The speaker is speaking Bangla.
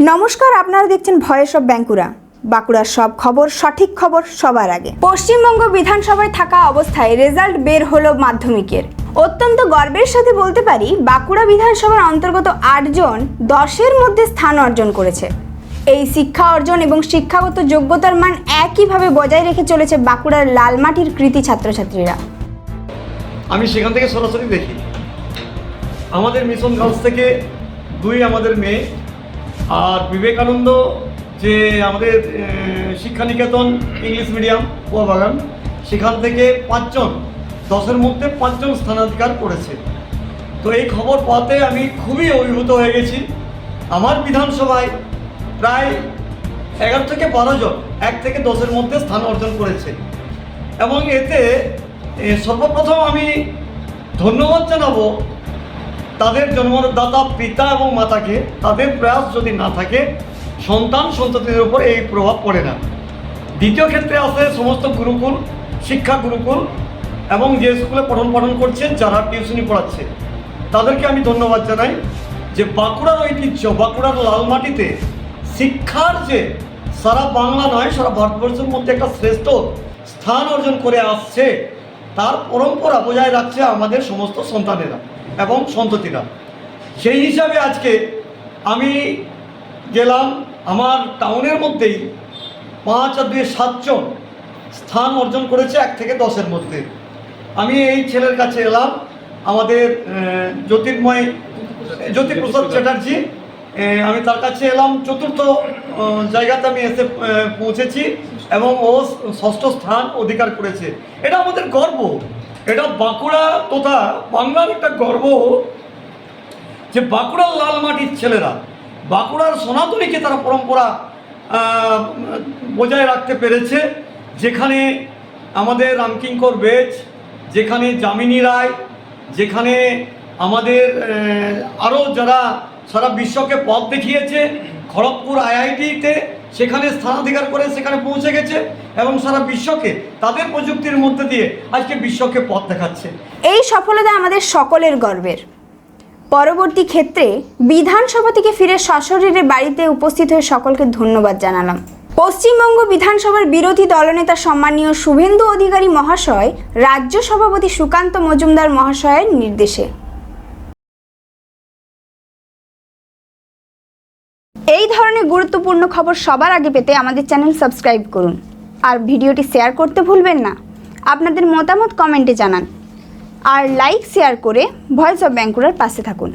নমস্কার, আপনারা দেখছেন ভয়েস অফ বাঁকুড়া। বাঁকুড়ার সব খবর, সঠিক খবর সবার আগে। পশ্চিমবঙ্গ বিধানসভায় থাকা অবস্থায় রেজাল্ট বের হলো মাধ্যমিকের। অত্যন্ত গর্বের সাথে বলতে পারি, বাঁকুড়া বিধানসভার অন্তর্গত 8 জন 10-এর মধ্যে স্থান অর্জন করেছে। এই শিক্ষা অর্জন এবং শিক্ষাগত যোগ্যতার মান একইভাবে বজায় রেখে চলেছে বাঁকুড়ার লালমাটির কৃতি ছাত্রছাত্রীরা। আমি সেখান থেকে সরাসরি দেখি আমাদের মিশন গার্লস থেকে 2 আমাদের মেয়ে, আর বিবেকানন্দ যে আমাদের শিক্ষানিকেতন ইংলিশ মিডিয়াম কুয়াবাগান, সেখান থেকে 5 জন 10-এর মধ্যে 5 জন স্থানাধিকার করেছে। তো এই খবর পাওয়াতে আমি খুবই অভিভূত হয়ে গেছি। আমার বিধানসভায় প্রায় 11 থেকে 12 জন 1 থেকে 10-এর মধ্যে স্থান অর্জন করেছে, এবং এতে সর্বপ্রথম আমি ধন্যবাদ জানাবো তাদের জন্মদাতা পিতা এবং মাতাকে। তাদের প্রয়াস যদি না থাকে, সন্তান সন্ততিদের উপর এই প্রভাব পড়ে না। দ্বিতীয় ক্ষেত্রে আছে সমস্ত গুরুকুল, শিক্ষা গুরুকুল, এবং যে স্কুলে পঠন করছে, যারা টিউশনি পড়াচ্ছে, তাদেরকে আমি ধন্যবাদ জানাই যে বাঁকুড়ার ঐতিহ্য, বাঁকুড়ার লালমাটিতে শিক্ষার যে সারা বাংলা নয় সারা ভারতবর্ষের মধ্যে একটা শ্রেষ্ঠ স্থান অর্জন করে আসছে, তার পরম্পরা বজায় রাখছে আমাদের সমস্ত সন্তানেরা এবং সন্ততিরা। সেই হিসাবে আজকে আমি গেলাম, আমার টাউনের মধ্যেই 5 আর 2 7 জন স্থান অর্জন করেছে 1 থেকে 10-এর মধ্যে। আমি এই ছেলের কাছে এলাম, আমাদের জ্যোতিপ্রসাদ চ্যাটার্জি, আমি তার কাছে এলাম। 4র্থ জায়গাতে আমি এসে পৌঁছেছি এবং ও 6ষ্ঠ স্থান অধিকার করেছে। এটা আমাদের গর্ব, এটা বাঁকুড়া তথা বাংলার একটা গর্ব যে বাঁকুড়ার লালমাটির ছেলেরা, বাঁকুড়ার সনাতনীকে তারা পরম্পরা বজায় রাখতে পেরেছে। যেখানে আমাদের রামকিঙ্কর বেজ, যেখানে যামিনী রায়, যেখানে আমাদের আরও যারা সারা বিশ্বকে পথ দেখিয়েছে, খড়গপুর IIT-তে সেখানে স্থানাধিকার করে সেখানে পৌঁছে গেছে এবং সারা বিশ্বকে তাদের প্রযুক্তির মধ্যে দিয়ে আজকে বিশ্বকে পথ দেখাচ্ছে। এই সফলতা আমাদের সকলের গর্বের। পরবর্তী ক্ষেত্রে বিধানসভা থেকে ফিরে সশরীরে বাড়িতে উপস্থিত হয়ে সকলকে ধন্যবাদ জানালাম। পশ্চিমবঙ্গ বিধানসভার বিরোধী দলনেতা সম্মানীয় শুভেন্দু অধিকারী মহাশয়, রাজ্য সভাপতি সুকান্ত মজুমদার মহাশয়ের নির্দেশে। এই ধরনের গুরুত্বপূর্ণ খবর সবার আগে পেতে আমাদের চ্যানেল সাবস্ক্রাইব করুন, আর ভিডিওটি শেয়ার করতে ভুলবেন না। আপনাদের মতামত কমেন্টে জানান, আর লাইক শেয়ার করে ভয়েস অফ বাঁকুড়ার পাশে থাকুন।